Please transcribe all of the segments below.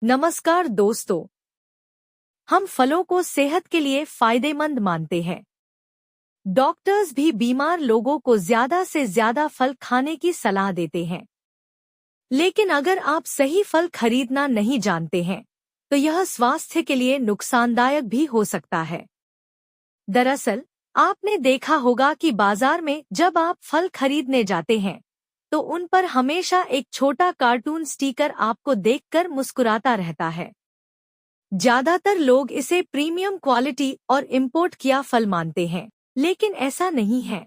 नमस्कार दोस्तों, हम फलों को सेहत के लिए फायदेमंद मानते हैं। डॉक्टर्स भी बीमार लोगों को ज्यादा से ज्यादा फल खाने की सलाह देते हैं। लेकिन अगर आप सही फल खरीदना नहीं जानते हैं, तो यह स्वास्थ्य के लिए नुकसानदायक भी हो सकता है। दरअसल, आपने देखा होगा कि बाजार में जब आप फल खरीदने जाते हैं, तो उन पर हमेशा एक छोटा कार्टून स्टिकर आपको देखकर मुस्कुराता रहता है। ज्यादातर लोग इसे प्रीमियम क्वालिटी और इंपोर्ट किया फल मानते हैं, लेकिन ऐसा नहीं है।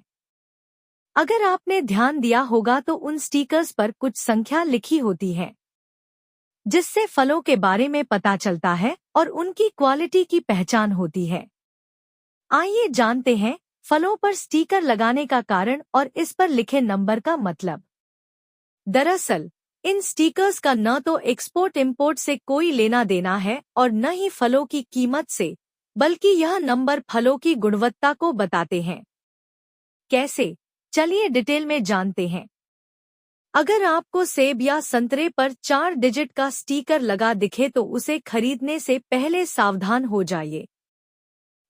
अगर आपने ध्यान दिया होगा तो उन स्टिकर्स पर कुछ संख्या लिखी होती है, जिससे फलों के बारे में पता चलता है और उनकी क्वालिटी की पहचान होती है। आइए जानते हैं फलों पर स्टिकर लगाने का कारण और इस पर लिखे नंबर का मतलब। दरअसल, इन स्टिकर्स का न तो एक्सपोर्ट इंपोर्ट से कोई लेना देना है और न ही फलों की कीमत से, बल्कि यह नंबर फलों की गुणवत्ता को बताते हैं। कैसे? चलिए डिटेल में जानते हैं। अगर आपको सेब या संतरे पर 4 डिजिट का स्टिकर लगा दिखे तो उसे खरीदने से पहले सावधान हो जाइए।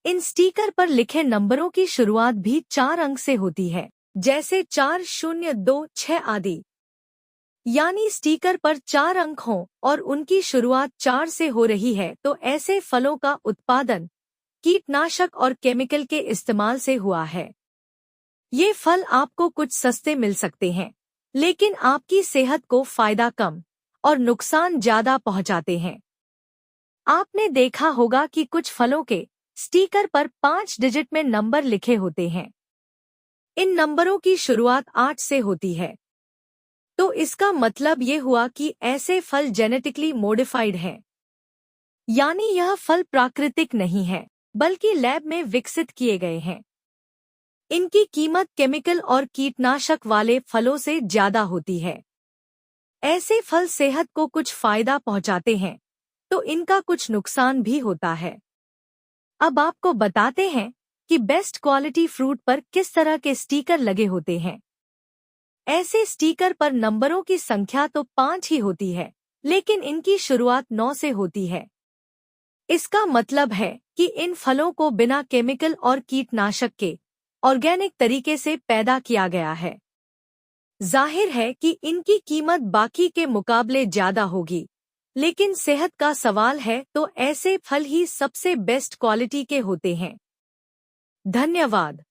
इन स्टिकर पर लिखे नंबरों की शुरुआत भी 4 अंक से होती है, जैसे 4, 0, 2, 6 आदि। यानी स्टिकर पर 4 अंक हों और उनकी शुरुआत 4 से हो रही है तो ऐसे फलों का उत्पादन कीटनाशक और केमिकल के इस्तेमाल से हुआ है। ये फल आपको कुछ सस्ते मिल सकते हैं, लेकिन आपकी सेहत को फायदा कम और नुकसान ज्यादा पहुंचाते हैं। आपने देखा होगा कि कुछ फलों के स्टिकर पर 5 डिजिट में नंबर लिखे होते हैं। इन नंबरों की शुरुआत 8 से होती है। तो इसका मतलब ये हुआ कि ऐसे फल जेनेटिकली मॉडिफाइड हैं। यानी यह फल प्राकृतिक नहीं है, बल्कि लैब में विकसित किए गए हैं। इनकी कीमत केमिकल और कीटनाशक वाले फलों से ज्यादा होती है। ऐसे फल सेहत को कुछ फायदा पहुंचाते हैं, तो इनका कुछ नुकसान भी होता है। अब आपको बताते हैं कि बेस्ट क्वालिटी फ्रूट पर किस तरह के स्टिकर लगे होते हैं। ऐसे स्टिकर पर नंबरों की संख्या तो 5 ही होती है, लेकिन इनकी शुरुआत 9 से होती है। इसका मतलब है कि इन फलों को बिना केमिकल और कीटनाशक के ऑर्गेनिक तरीके से पैदा किया गया है। जाहिर है कि इनकी कीमत बाकी के मुकाबले ज्यादा होगी, लेकिन सेहत का सवाल है तो ऐसे फल ही सबसे बेस्ट क्वालिटी के होते हैं। धन्यवाद।